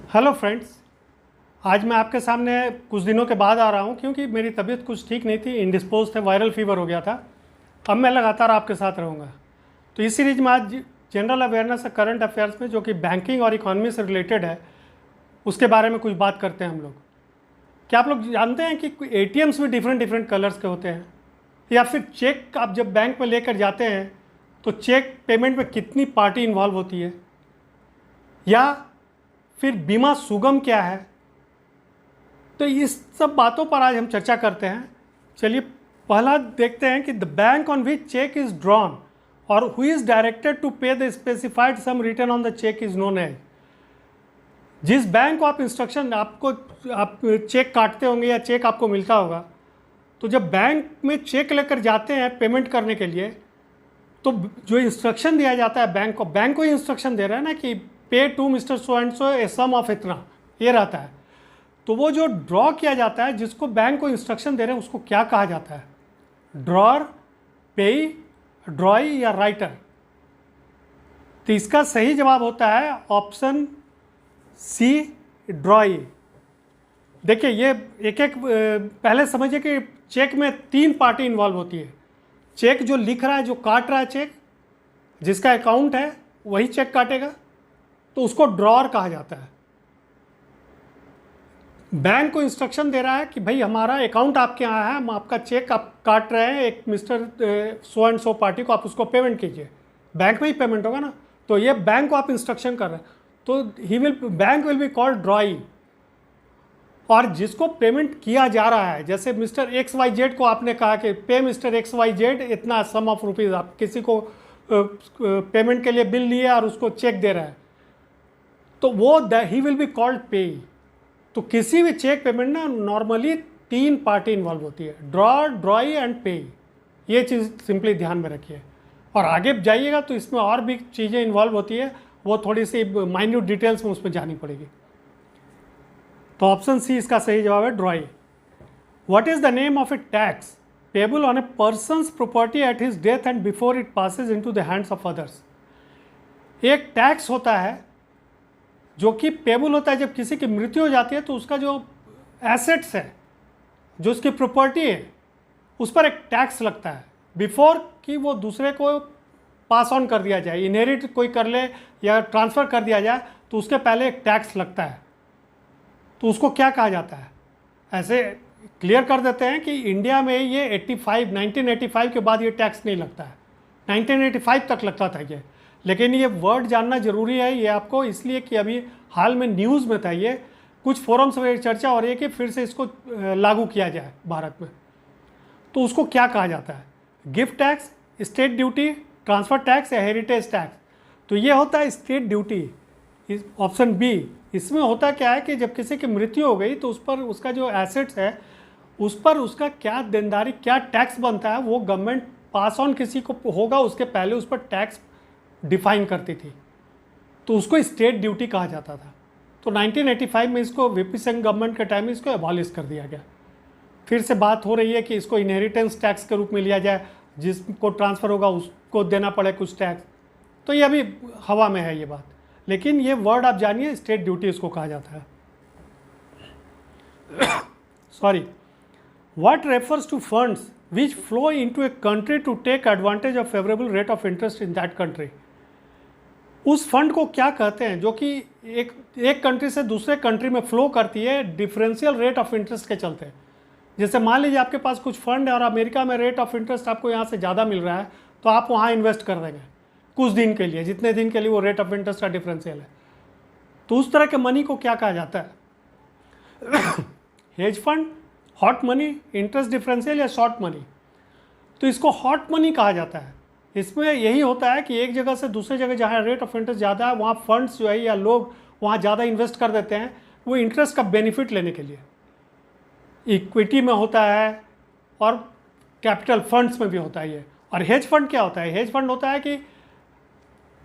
Hello friends. आज मैं आपके सामने कुछ दिनों के बाद आ रहा हूं क्योंकि मेरी तबीयत कुछ ठीक नहीं थी, इंडिस्पोज थे, वायरल फीवर हो गया था। अब मैं लगातार आपके साथ रहूंगा। तो इस सीरीज में आज जनरल अवेयरनेस है करंट अफेयर्स में, जो कि बैंकिंग और इकॉनमी से रिलेटेड है, उसके बारे में कुछ बात करते हैं हम लोग। क्या आप लोग जानते हैं कि एटीएम्स भी डिफरेंट डिफरेंट कलर्स के होते हैं? या फिर चेक आप जब बैंक में लेकर जाते हैं तो चेक पेमेंट में कितनी पार्टी इन्वॉल्व होती है? या फिर बीमा सुगम क्या है? तो इस सब बातों पर आज हम चर्चा करते हैं। चलिए पहला देखते हैं कि the bank on which cheque is drawn और who is directed to pay the specified sum written on the cheque is known as. जिस बैंक को आप इंस्ट्रक्शन आप चेक काटते होंगे या चेक आपको मिलता होगा, तो जब बैंक में चेक लेकर जाते हैं पेमेंट करने के लिए, तो जो इंस्ट्रक्शन दिया जाता है बैंक को ही इंस्ट्रक्शन दे रहा है ना कि pay to mister so and so a sum of इतना, ये रहता है। तो वो जो ड्रॉ किया जाता है, जिसको बैंक को इंस्ट्रक्शन दे रहे हैं, उसको क्या कहा जाता है? ड्रॉर, पेई, ड्रॉई या राइटर? तो इसका सही जवाब होता है ऑप्शन सी, ड्रॉई। देखिए ये एक एक पहले समझिए कि चेक में 3 पार्टी इन्वॉल्व होती है। चेक जो लिख रहा है, जो काट रहा है चेक, जिसका अकाउंट है वही चेक काटेगा, तो उसको ड्रॉर कहा जाता है। बैंक को इंस्ट्रक्शन दे रहा है कि भाई हमारा अकाउंट आपके यहाँ है, हम आपका चेक आप काट रहे हैं, एक mister so and so party को, आप उसको पेमेंट कीजिए। बैंक में ही पेमेंट होगा ना, तो ये बैंक को आप इंस्ट्रक्शन कर रहे हैं, तो बैंक विल बी कॉल्ड ड्रॉई। और जिसको पेमेंट किया जा रहा है, जैसे मिस्टर एक्स वाई जेड को आपने कहा कि पे मिस्टर एक्स वाई जेड इतना सम ऑफ रुपीज़, आप किसी को पेमेंट के लिए बिल लिए और उसको चेक दे रहा है, तो वो ही विल बी कॉल्ड पे। तो किसी भी चेक पेमेंट ना नॉर्मली 3 पार्टी इन्वॉल्व होती है, ड्रॉ, ड्रॉई एंड पे। ये चीज़ सिंपली ध्यान में रखिए। और आगे जाइएगा तो इसमें और भी चीज़ें इन्वॉल्व होती है, वो थोड़ी सी माइन्यूट डिटेल्स में उसमें जानी पड़ेगी। तो ऑप्शन सी इसका सही जवाब है, ड्रॉई। What is the name of A tax payable on A persons property at his death and before it Passage into the hands of others? एक टैक्स होता है जो कि पेबल होता है जब किसी की मृत्यु हो जाती है, तो उसका जो एसेट्स है, जो उसकी प्रॉपर्टी है, उस पर एक टैक्स लगता है बिफोर कि वो दूसरे को पास ऑन कर दिया जाए, इनहेरिट कोई कर ले या ट्रांसफ़र कर दिया जाए, तो उसके पहले एक टैक्स लगता है। तो उसको क्या कहा जाता है? ऐसे क्लियर कर देते हैं कि इंडिया में ये 1985 के बाद ये टैक्स नहीं लगता है, 1985 तक लगता था ये। लेकिन ये वर्ड जानना ज़रूरी है ये आपको, इसलिए कि अभी हाल में न्यूज़ में था ये, कुछ फोरम्स में चर्चा हो रही है कि फिर से इसको लागू किया जाए भारत में। तो उसको क्या कहा जाता है? Gift tax, state duty, transfer tax या हेरिटेज टैक्स? तो ये होता है स्टेट ड्यूटी, ऑप्शन बी। इसमें होता क्या है कि जब किसी की मृत्यु हो गई तो उस पर उसका जो एसेट्स है, उस पर उसका क्या देनदारी, क्या टैक्स बनता है, वो गवर्नमेंट पास ऑन किसी को होगा उसके पहले उस पर टैक्स डिफाइन करती थी, तो उसको स्टेट ड्यूटी कहा जाता था। तो 1985 में इसको वीपी सिंह गवर्नमेंट के टाइम में इसको एबॉलिश कर दिया गया। फिर से बात हो रही है कि इसको इनहेरिटेंस टैक्स के रूप में लिया जाए, जिसको ट्रांसफ़र होगा उसको देना पड़े कुछ टैक्स। तो ये अभी हवा में है ये बात, लेकिन ये वर्ड आप जानिए, स्टेट ड्यूटी इसको कहा जाता है। Sorry, what refers to funds which flow into a country to take advantage of favourable rate of interest in that country? उस फंड को क्या कहते हैं जो कि एक कंट्री से दूसरे कंट्री में फ्लो करती है डिफरेंशियल रेट ऑफ इंटरेस्ट के चलते? जैसे मान लीजिए आपके पास कुछ फंड है और अमेरिका में रेट ऑफ इंटरेस्ट आपको यहाँ से ज़्यादा मिल रहा है, तो आप वहाँ इन्वेस्ट कर देंगे कुछ दिन के लिए, जितने दिन के लिए वो रेट ऑफ इंटरेस्ट का डिफरेंशियल है। तो उस तरह के मनी को क्या कहा जाता है? Hedge fund, hot money, interest differential या शॉर्ट मनी? तो इसको हॉट मनी कहा जाता है। इसमें यही होता है कि एक जगह से दूसरे जगह जहाँ रेट ऑफ इंटरेस्ट ज़्यादा है, वहाँ फंड्स जो है या लोग वहाँ ज़्यादा इन्वेस्ट कर देते हैं, वो इंटरेस्ट का बेनिफिट लेने के लिए। इक्विटी में होता है और कैपिटल फंड्स में भी होता है ये। और हेज फंड क्या होता है? हेज फंड होता है कि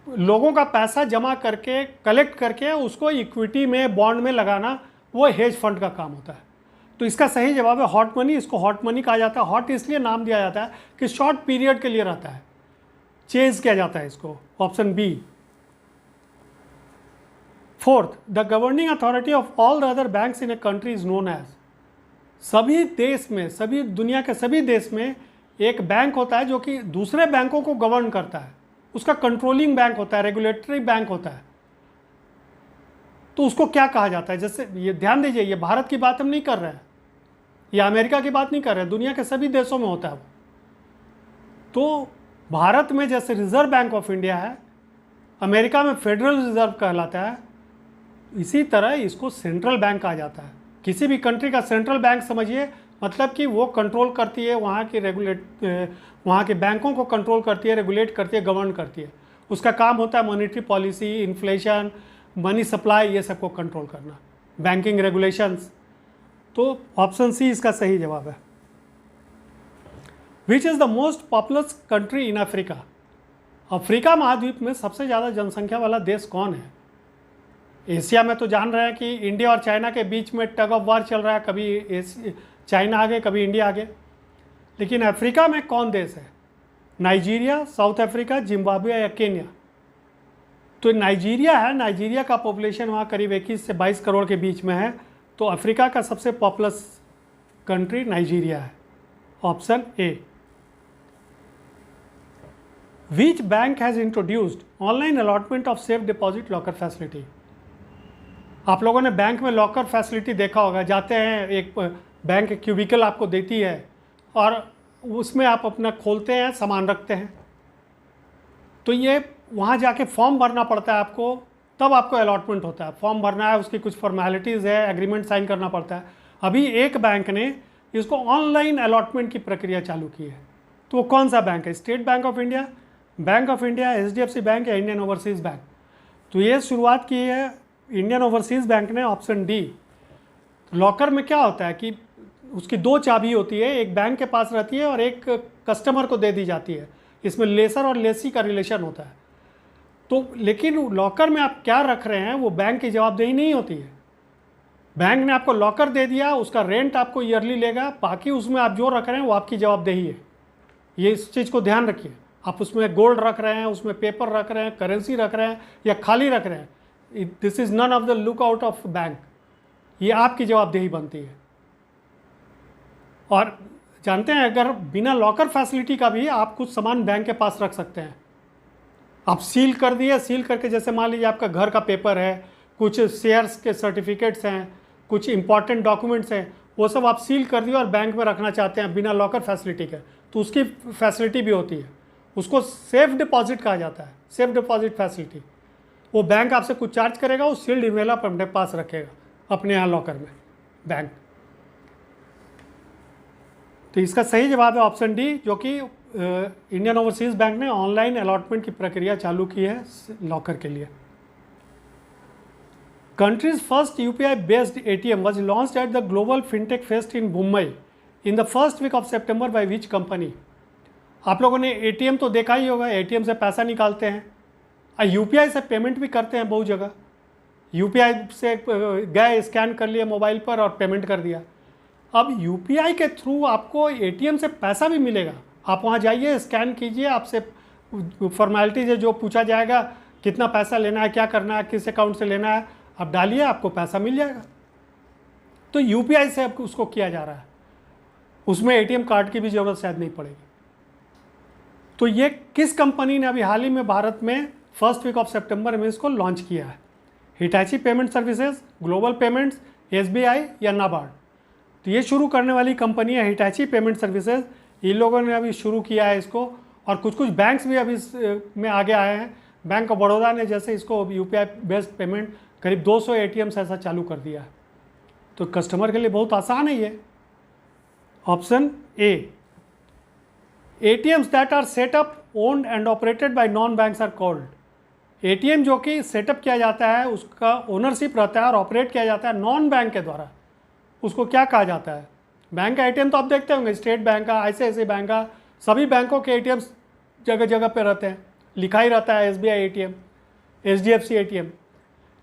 लोगों का पैसा जमा करके, कलेक्ट करके उसको इक्विटी में, बॉन्ड में लगाना, वो हेज फंड का काम होता है। तो इसका सही जवाब है हॉट मनी। इसको हॉट मनी कहा जाता है। हॉट इसलिए नाम दिया जाता है कि शॉर्ट पीरियड के लिए रहता है, चेज किया जाता है इसको, option B. Fourth, the governing authority of all the other banks in a country is known as. सभी देश में, सभी दुनिया के सभी देश में एक बैंक होता है जो कि दूसरे बैंकों को गवर्न करता है, उसका कंट्रोलिंग बैंक होता है, रेगुलेटरी बैंक होता है। तो उसको क्या कहा जाता है? जैसे ये ध्यान दीजिए, ये भारत की बात हम नहीं कर रहे हैं, या अमेरिका की बात नहीं कर रहे हैं, दुनिया के सभी देशों में होता है। तो भारत में जैसे रिजर्व बैंक ऑफ इंडिया है, अमेरिका में फेडरल रिजर्व कहलाता है, इसी तरह इसको सेंट्रल बैंक कहा जाता है। किसी भी कंट्री का सेंट्रल बैंक समझिए, मतलब कि वो कंट्रोल करती है वहाँ के बैंकों को कंट्रोल करती है, रेगुलेट करती है, गवर्न करती है। उसका काम होता है monetary policy, inflation, money supply, ये सबको कंट्रोल करना, बैंकिंग रेगुलेशंस। तो ऑप्शन सी इसका सही जवाब है। विच is the most populous country in Africa? Africa महाद्वीप में सबसे ज़्यादा जनसंख्या वाला देश कौन है? एशिया में तो जान रहे हैं कि इंडिया और चाइना के बीच में टग ऑफ वार चल रहा है, कभी चाइना आगे कभी इंडिया आगे। लेकिन अफ्रीका में कौन देश है? नाइजीरिया, साउथ अफ्रीका, जिम्बाब्वे या केन्या? तो नाइजीरिया है। नाइजीरिया का पॉपुलेशन वहाँ करीब 21 से 22 करोड़ के बीच में है। तो अफ्रीका का सबसे पॉपुलस कंट्री नाइजीरिया है, option A. Which bank has introduced online allotment of safe deposit locker facility? आप लोगों ने बैंक में लॉकर फैसिलिटी देखा होगा, जाते हैं, एक बैंक क्यूबिकल आपको देती है और उसमें आप अपना खोलते हैं, सामान रखते हैं। तो ये वहाँ जाके फॉर्म भरना पड़ता है आपको, तब आपको अलॉटमेंट होता है। फॉर्म भरना है, उसकी कुछ फॉर्मेलिटीज़ है, एग्रीमेंट साइन करना पड़ता है। अभी एक बैंक ने इसको ऑनलाइन अलॉटमेंट की प्रक्रिया चालू की है। तो वो कौन सा बैंक है? State bank of India, bank of India, HDFC bank या इंडियन ओवरसीज़ बैंक? तो ये शुरुआत की है इंडियन ओवरसीज़ बैंक ने, ऑप्शन डी। लॉकर में क्या होता है कि उसकी दो चाबी होती है, एक बैंक के पास रहती है और एक कस्टमर को दे दी जाती है। इसमें लेसर और लेसी का रिलेशन होता है। तो लेकिन लॉकर में आप क्या रख रहे हैं वो बैंक की जवाबदेही नहीं होती है। बैंक ने आपको लॉकर दे दिया, उसका रेंट आपको ईयरली लेगा, बाकी उसमें आप जो रख रहे हैं वो आपकी जवाबदेही है। ये इस चीज़ को ध्यान रखिए। आप उसमें गोल्ड रख रहे हैं, उसमें पेपर रख रहे हैं, करेंसी रख रहे हैं या खाली रख रहे हैं, this is none of the look out of bank. ये आपकी जवाबदेही बनती है। और जानते हैं, अगर बिना लॉकर फैसिलिटी का भी आप कुछ सामान बैंक के पास रख सकते हैं। आप सील कर दिए, सील करके जैसे मान लीजिए आपका घर का पेपर है, कुछ शेयर्स के सर्टिफिकेट्स हैं, कुछ इंपॉर्टेंट डॉक्यूमेंट्स हैं, वो सब आप सील कर दिए और बैंक में रखना चाहते हैं बिना लॉकर फैसिलिटी के, तो उसकी फैसिलिटी भी होती है। उसको सेफ डिपॉजिट कहा जाता है, सेफ डिपॉजिट फैसिलिटी। वो बैंक आपसे कुछ चार्ज करेगा, वो सील्ड इन्वेलप अपने पास रखेगा अपने यहाँ लॉकर में बैंक। तो इसका सही जवाब है ऑप्शन डी, जो कि इंडियन ओवरसीज़ बैंक ने ऑनलाइन अलॉटमेंट की प्रक्रिया चालू की है लॉकर के लिए। Countries first UPI based ATM was launched at the Global Fintech Fest in Mumbai in the first week of September by which company? आप लोगों ने ATM तो देखा ही होगा, ATM से पैसा निकालते हैं और UPI से पेमेंट भी करते हैं बहुत जगह। UPI से गए, स्कैन कर लिया मोबाइल पर और पेमेंट कर दिया। अब UPI के थ्रू आपको ATM से पैसा भी मिलेगा। आप वहाँ जाइए, स्कैन कीजिए, आपसे फॉर्मेलिटीज है जो पूछा जाएगा, कितना पैसा लेना है, क्या करना है, किस अकाउंट से लेना है, आप डालिए, आपको पैसा मिल जाएगा। तो UPI से अब उसको किया जा रहा है, उसमें ATM कार्ड की भी ज़रूरत शायद नहीं पड़ेगी। तो ये किस कंपनी ने अभी हाल ही में भारत में फर्स्ट वीक ऑफ सितंबर में इसको लॉन्च किया है? Hitachi payment services, global payments, SBI या नाबार्ड? तो ये शुरू करने वाली कंपनी है हिटाची पेमेंट सर्विसेज। इन लोगों ने अभी शुरू किया है इसको, और कुछ कुछ बैंक्स भी अभी में आगे आए हैं। बैंक ऑफ बड़ौदा ने जैसे इसको UPI बेस्ड पेमेंट करीब 200 ATMs ऐसा चालू कर दिया है। तो कस्टमर के लिए बहुत आसान है ये। Option A, ATMs that are set up, owned and operated by non banks are called. ATM जो कि सेटअप किया जाता है, उसका ओनरशिप रहता है और ऑपरेट किया जाता है नॉन बैंक के द्वारा, उसको क्या कहा जाता है? बैंक का ATM तो आप देखते होंगे, स्टेट बैंक का, ICICI बैंक का, सभी बैंकों के ATMs जगह जगह पे रहते हैं, लिखा ही रहता है SBI ATM, HDFC ATM।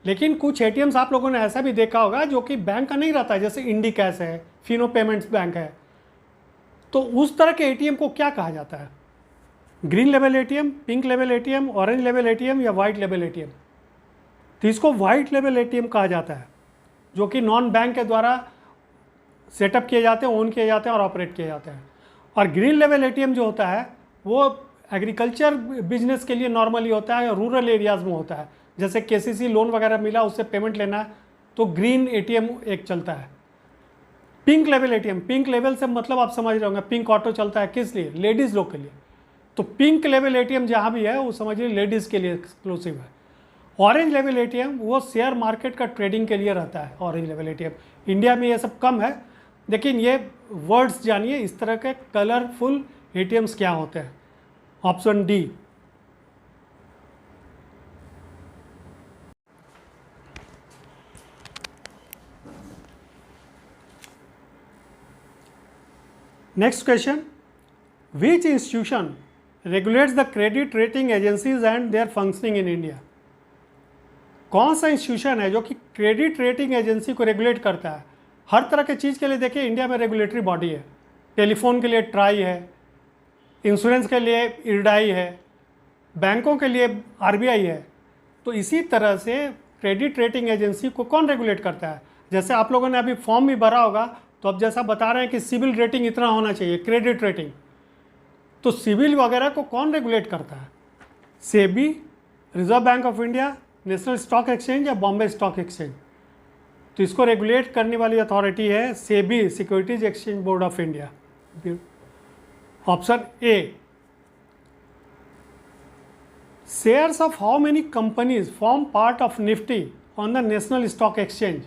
लेकिन कुछ ATMs आप लोगों ने ऐसा भी देखा होगा जो कि बैंक का नहीं रहता है, जैसे इंडी कैश है, फिनो पेमेंट्स बैंक है। तो उस तरह के ATM को क्या कहा जाता है? Green level ATM, pink level ATM, orange level ATM या वाइट लेवल ATM? तो इसको वाइट लेवल एटीएम कहा जाता है, जो कि नॉन बैंक के द्वारा सेटअप किए जाते हैं, ओन किए जाते हैं और ऑपरेट किए जाते हैं। और ग्रीन लेवल एटीएम जो होता है वो एग्रीकल्चर बिजनेस के लिए नॉर्मली होता है, रूरल एरियाज़ में होता है। जैसे केसीसी लोन वगैरह मिला, उससे पेमेंट लेना है तो ग्रीन एटीएम एक चलता है। Pink level ATM, pink level से मतलब आप समझ रहे होंगे, पिंक ऑटो चलता है किस लिए? लेडीज़ लोग के लिए। तो पिंक लेवल एटीएम जहाँ भी है वो समझिए लेडीज़ के लिए एक्सक्लूसिव है। ऑरेंज लेवल एटीएम वो शेयर मार्केट का ट्रेडिंग के लिए रहता है। ऑरेंज लेवल एटीएम इंडिया में ये सब कम है, लेकिन ये वर्ड्स जानिए, इस तरह के कलरफुल एटीएम्स क्या होते हैं। Option D. Next question, which institution regulates the credit rating agencies and there functioning in India? कौन सा इंस्टीट्यूशन है जो कि क्रेडिट रेटिंग एजेंसी को रेगुलेट करता है? हर तरह के चीज़ के लिए देखिए इंडिया में रेगुलेटरी बॉडी है। टेलीफोन के लिए ट्राई है, इंश्योरेंस के लिए इरडाई है, बैंकों के लिए आरबीआई है। तो इसी तरह से क्रेडिट रेटिंग एजेंसी को कौन रेगुलेट करता है? जैसे आप लोगों ने अभी फॉर्म भी भरा होगा, तो अब जैसा बता रहे हैं कि सिविल रेटिंग इतना होना चाहिए, क्रेडिट रेटिंग, तो सिविल वगैरह को कौन रेगुलेट करता है? SEBI, reserve bank of India, national stock exchange या बॉम्बे स्टॉक एक्सचेंज? तो इसको रेगुलेट करने वाली अथॉरिटी है SEBI, securities exchange board of India. Option A. Shares of how many companies form part of Nifty on the national stock exchange?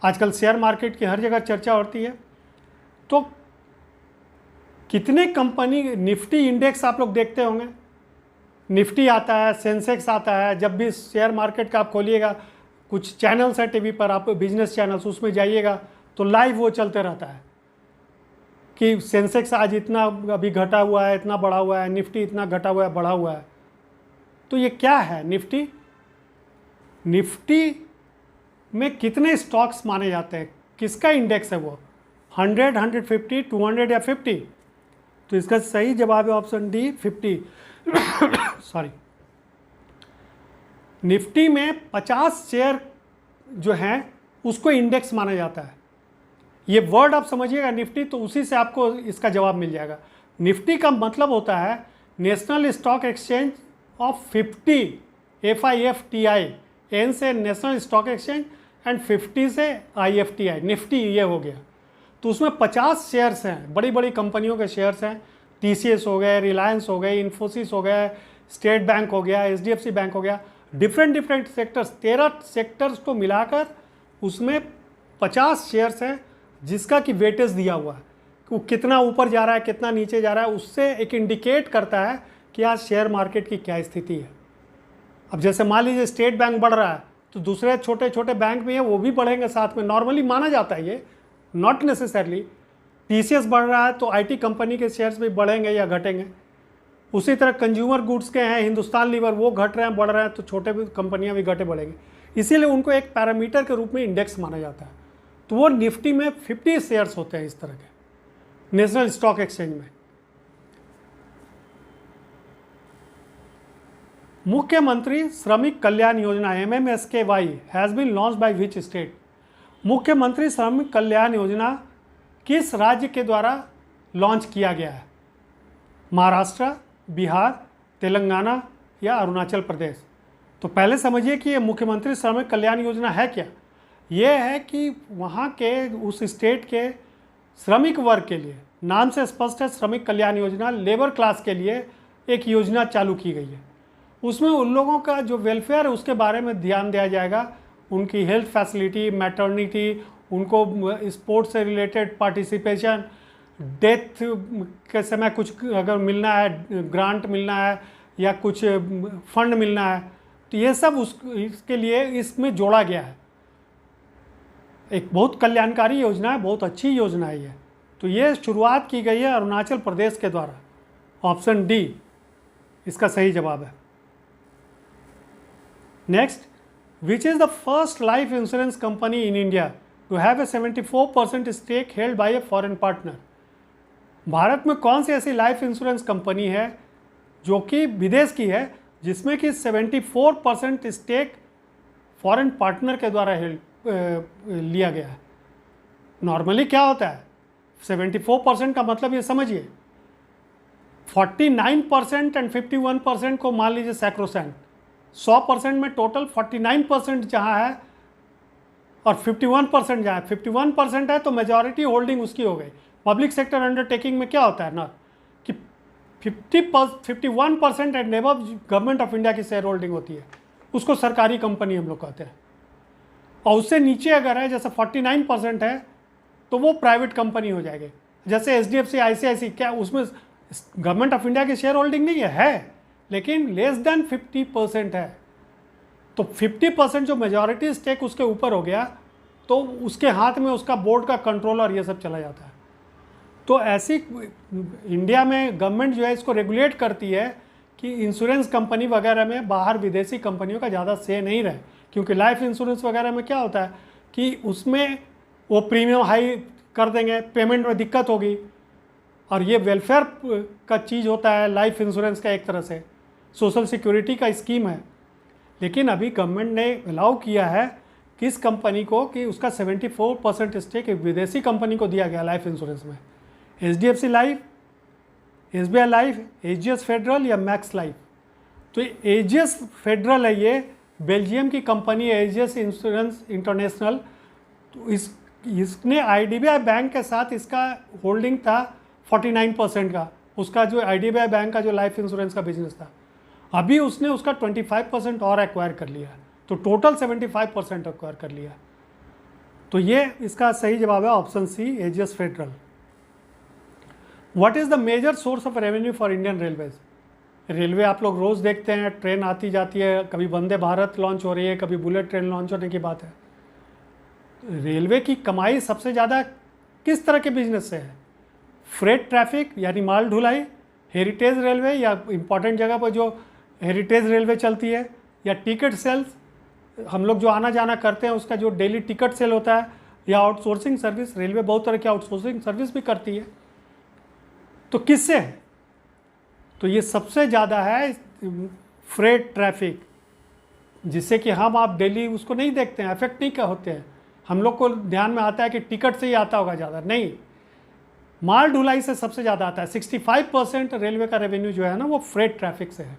आजकल share market की हर जगह चर्चा होती है, तो कितने कंपनी, निफ्टी इंडेक्स आप लोग देखते होंगे, निफ्टी आता है, सेंसेक्स आता है। जब भी शेयर मार्केट का आप खोलिएगा, कुछ चैनल्स है टीवी पर, आप बिजनेस चैनल्स, उसमें जाइएगा तो लाइव वो चलते रहता है कि सेंसेक्स आज इतना अभी घटा हुआ है, इतना बढ़ा हुआ है, निफ्टी इतना घटा हुआ है, बढ़ा हुआ है। तो ये क्या है निफ्टी? निफ्टी में कितने स्टॉक्स माने जाते हैं, किसका इंडेक्स है वो? 100, 150, 200 या 50? तो इसका सही जवाब है ऑप्शन डी, 50। सॉरी, निफ्टी में 50 शेयर जो हैं उसको इंडेक्स माना जाता है। ये वर्ड आप समझिएगा निफ्टी, तो उसी से आपको इसका जवाब मिल जाएगा। निफ्टी का मतलब होता है national stock exchange of 50, FIFTI, N से नेशनल स्टॉक एक्सचेंज एंड 50 से IFTI, निफ्टी ये हो गया। तो उसमें 50 शेयर्स हैं, बड़ी बड़ी कंपनियों के शेयर्स हैं। TCS हो गए, रिलायंस हो गए, इन्फोसिस हो गया, स्टेट बैंक हो गया, HDFC बैंक हो गया, डिफरेंट सेक्टर्स, 13 सेक्टर्स को मिलाकर उसमें 50 शेयर्स हैं, जिसका कि वेटेज दिया हुआ है कि वो कितना ऊपर जा रहा है, कितना नीचे जा रहा है। उससे एक इंडिकेट करता है कि आज शेयर मार्केट की क्या स्थिति है। अब जैसे मान लीजिए स्टेट बैंक बढ़ रहा है, तो दूसरे छोटे छोटे बैंक भी हैं, वो भी बढ़ेंगे साथ में, नॉर्मली माना जाता है ये, नॉट नेसेसरली। TCS बढ़ रहा है तो IT कंपनी के शेयर्स भी बढ़ेंगे या घटेंगे। उसी तरह कंज्यूमर गुड्स के हैं, हिंदुस्तान लीवर, वो घट रहे हैं, बढ़ रहे हैं, तो छोटे भी कंपनियां भी घटे बढ़ेंगे। इसीलिए उनको एक पैरामीटर के रूप में इंडेक्स माना जाता है। तो वो निफ्टी में 50 शेयर्स होते हैं इस तरह के नेशनल स्टॉक एक्सचेंज में। मुख्यमंत्री Shramik Kalyan Yojana MMSKY has been launch by which state? Mukhyamantri Shramik Kalyan योजना किस राज्य के द्वारा लॉन्च किया गया है? महाराष्ट्र, बिहार, तेलंगाना या अरुणाचल प्रदेश? तो पहले समझिए कि ये मुख्यमंत्री श्रमिक कल्याण योजना है क्या। ये है कि वहाँ के उस स्टेट के श्रमिक वर्ग के लिए, नाम से स्पष्ट है श्रमिक कल्याण योजना, लेबर क्लास के लिए एक योजना चालू की गई है। उसमें उन लोगों का जो वेलफेयर है उसके बारे में ध्यान दिया जाएगा, उनकी हेल्थ फैसिलिटी, मैटरनिटी, उनको स्पोर्ट्स से रिलेटेड पार्टिसिपेशन, डेथ के समय कुछ अगर मिलना है, ग्रांट मिलना है या कुछ फंड मिलना है, तो ये सब इसके लिए इसमें जोड़ा गया है। एक बहुत कल्याणकारी योजना है, बहुत अच्छी योजना है ये। तो ये शुरुआत की गई है अरुणाचल प्रदेश के द्वारा। ऑप्शन डी इसका सही जवाब है। Next, which is the first life insurance company in India to have a 74% stake held by a foreign partner? Bharat में कौन सी ऐसी लाइफ इंश्योरेंस कंपनी है जो कि विदेश की है, जिसमें कि 74% स्टेक फॉरेन पार्टनर के द्वारा लिया गया है। नॉर्मली क्या होता है, 74% का मतलब ये समझिए, 49% एंड 51% को मान लीजिए सैक्रोसेंट, 100% में टोटल 49% जहाँ है और 51% जहाँ है, 51% है तो मेजॉरिटी होल्डिंग उसकी हो गई। पब्लिक सेक्टर अंडरटेकिंग में क्या होता है ना कि 51% and above government of India की शेयर होल्डिंग होती है, उसको सरकारी कंपनी हम लोग कहते हैं। और उससे नीचे अगर है, जैसे 49% है तो वो प्राइवेट कंपनी हो जाएगी। जैसे HDFC ICICI, क्या उसमें गवर्नमेंट ऑफ इंडिया की शेयर होल्डिंग नहीं है, लेकिन लेस देन 50% है। तो 50% जो मेजॉरिटी स्टेक उसके ऊपर हो गया तो उसके हाथ में उसका बोर्ड का कंट्रोल और ये सब चला जाता है। तो ऐसी इंडिया में गवर्नमेंट जो है इसको रेगुलेट करती है कि इंश्योरेंस कंपनी वगैरह में बाहर विदेशी कंपनियों का ज़्यादा से नहीं रहे, क्योंकि लाइफ इंश्योरेंस वगैरह में क्या होता है कि उसमें वो प्रीमियम हाई कर देंगे, पेमेंट में दिक्कत होगी, और ये वेलफेयर का चीज़ होता है लाइफ इंश्योरेंस का, एक तरह से सोशल सिक्योरिटी का स्कीम है। लेकिन अभी गवर्नमेंट ने अलाउ किया है किस कंपनी को कि उसका 74% स्टेक एक विदेशी कंपनी को दिया गया लाइफ इंश्योरेंस में, HDFC life, SBI life, AGS federal या मैक्स लाइफ। तो AGS फेडरल है, ये बेल्जियम की कंपनी है, AGS इंश्योरेंस इंटरनेशनल। तो इसने IDBI बैंक के साथ इसका होल्डिंग था 49% का, उसका जो IDBI बैंक का जो लाइफ इंश्योरेंस का बिजनेस था। अभी उसने उसका 25% और एक्वायर कर लिया, तो टोटल 75% एक्वायर कर लिया। तो ये इसका सही जवाब है option C, AGS federal. What is the major source of revenue for Indian railways? Railway आप लोग रोज़ देखते हैं, ट्रेन आती जाती है, कभी वंदे भारत लॉन्च हो रही है, कभी बुलेट ट्रेन लॉन्च होने की बात है। रेलवे की कमाई सबसे ज़्यादा किस तरह के बिजनेस से है? फ्रेट ट्रैफिक यानी माल ढुलाई, हेरिटेज रेलवे या इंपॉर्टेंट जगह पर जो हेरिटेज रेलवे चलती है, या टिकट सेल्स, हम लोग जो आना जाना करते हैं उसका जो डेली टिकट सेल होता है, या आउटसोर्सिंग सर्विस। रेलवे बहुत तरह की आउटसोर्सिंग सर्विस भी करती है। तो किससे है? तो ये सबसे ज़्यादा है फ्रेट ट्रैफिक, जिससे कि हम आप डेली उसको नहीं देखते हैं, अफेक्ट नहीं होते हैं। हम लोग को ध्यान में आता है कि टिकट से ही आता होगा ज़्यादा, नहीं, माल ढुलाई से सबसे ज़्यादा आता है। 65% रेलवे का रेवेन्यू जो है ना वो फ्रेट ट्रैफिक से है।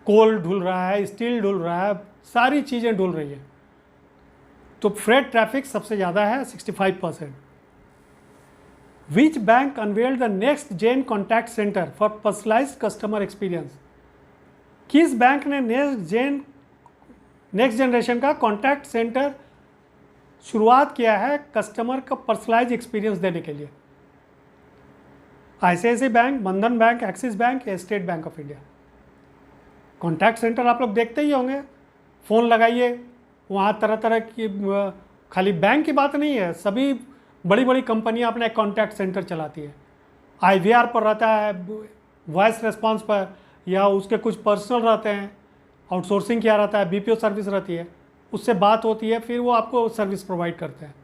कोल ढुल रहा है, स्टील ढुल रहा है, सारी चीज़ें ढुल रही है, तो फ्रेट ट्रैफिक सबसे ज़्यादा है 65%। Which bank unveiled the next gen contact centre for personalised customer experience? किस बैंक ने नेक्स्ट जनरेशन का कॉन्टैक्ट सेंटर शुरुआत किया है कस्टमर का पर्सनलाइज एक्सपीरियंस देने के लिए? ICICI बैंक, बंधन बैंक, एक्सिस बैंक या state bank of India? Contact centre आप लोग देखते ही होंगे, फ़ोन लगाइए, वहाँ तरह तरह की, खाली बैंक की बात नहीं है, सभी बड़ी बड़ी कंपनियाँ अपना एक कॉन्टैक्ट सेंटर चलाती है। IVR पर रहता है, वॉइस रिस्पॉन्स पर, या उसके कुछ पर्सनल रहते हैं, आउटसोर्सिंग किया रहता है, BPO सर्विस रहती है, उससे बात होती है, फिर वो आपको सर्विस प्रोवाइड करते हैं।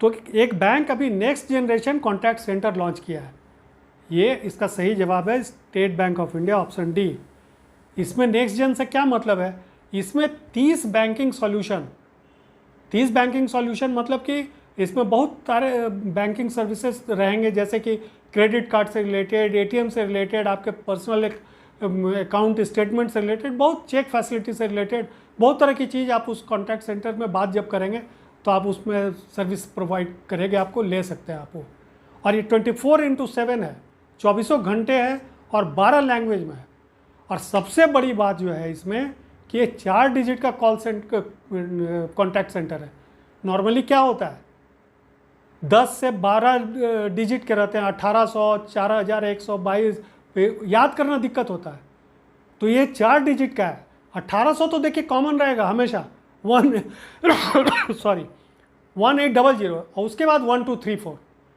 तो एक बैंक अभी next generation contact centre launch किया है, ये इसका सही जवाब है state bank of India, option D. इसमें नेक्स्ट जन से क्या मतलब है? इसमें 30 बैंकिंग सॉल्यूशन, 30 बैंकिंग सॉल्यूशन मतलब कि इसमें बहुत सारे बैंकिंग सर्विसेज रहेंगे, जैसे कि क्रेडिट कार्ड से रिलेटेड, ATM से रिलेटेड, आपके पर्सनल अकाउंट स्टेटमेंट से रिलेटेड, बहुत चेक फैसिलिटी से रिलेटेड, बहुत तरह की चीज़ आप उस कॉन्टैक्ट सेंटर में बात जब करेंगे तो आप उसमें सर्विस प्रोवाइड करेंगे, आपको ले सकते हैं आप वो। और ये 24/7 है, 24 घंटे है और 12 लैंग्वेज में है। और सबसे बड़ी बात जो है इसमें कि ये 4 डिजिट का कॉन्टैक्ट सेंटर है। नॉर्मली क्या होता है, 10 से 12 डिजिट के रहते हैं, 1800, 4122, याद करना दिक्कत होता है। तो ये 4 डिजिट का है। 1800 तो देखिए कॉमन रहेगा हमेशा, 1800, और उसके बाद 1234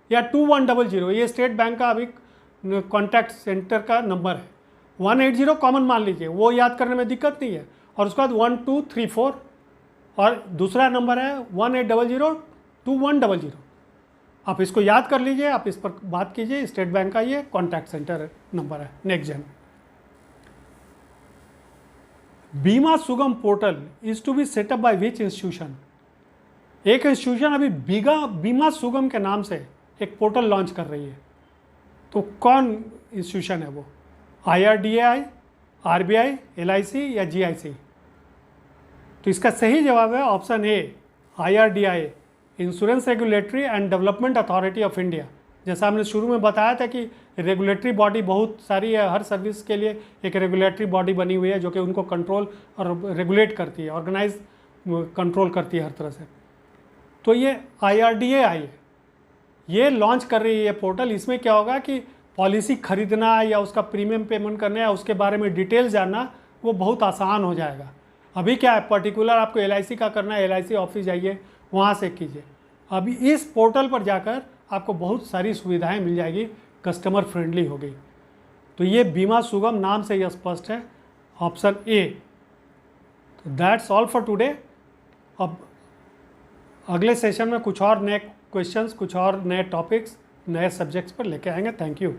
या 2100, ये स्टेट बैंक का अभी कॉन्टैक्ट सेंटर का नंबर है। 180 कॉमन मान लीजिए, वो याद करने में दिक्कत नहीं है। और उसके बाद 1234 और दूसरा नंबर है 1800-2100। आप इसको याद कर लीजिए, आप इस पर बात कीजिए, स्टेट बैंक का ये कॉन्टैक्ट सेंटर नंबर है next gen. Bima Sugam portal is to be set up by which institution? एक इंस्टीट्यूशन अभी बीमा सुगम के नाम से एक पोर्टल लॉन्च कर रही है, तो कौन इंस्टीट्यूशन है वो? IRDAI, RBI, LIC या GIC? तो इसका सही जवाब है option A, IRDAI, insurance regulatory and development authority of India. जैसा हमने शुरू में बताया था कि रेगुलेटरी बॉडी बहुत सारी है, हर सर्विस के लिए एक रेगुलेटरी बॉडी बनी हुई है जो कि उनको कंट्रोल और रेगुलेट करती है, ऑर्गेनाइज कंट्रोल करती है हर तरह से। तो ये IRDAI है, ये लॉन्च कर रही है पोर्टल। इसमें क्या होगा कि पॉलिसी खरीदना या उसका प्रीमियम पेमेंट करना या उसके बारे में डिटेल जानना वो बहुत आसान हो जाएगा। अभी क्या है, पर्टिकुलर आपको LIC का करना है, LIC ऑफिस जाइए, वहाँ से कीजिए। अभी इस पोर्टल पर जाकर आपको बहुत सारी सुविधाएं मिल जाएगी, कस्टमर फ्रेंडली हो गई। तो ये बीमा सुगम नाम से यह स्पष्ट है, ऑप्शन ए। तो दैट्स ऑल फॉर टुडे। अब अगले सेशन में कुछ और नए क्वेश्चंस, कुछ और नए टॉपिक्स, नए सब्जेक्ट्स पर लेके आएंगे। Thank you.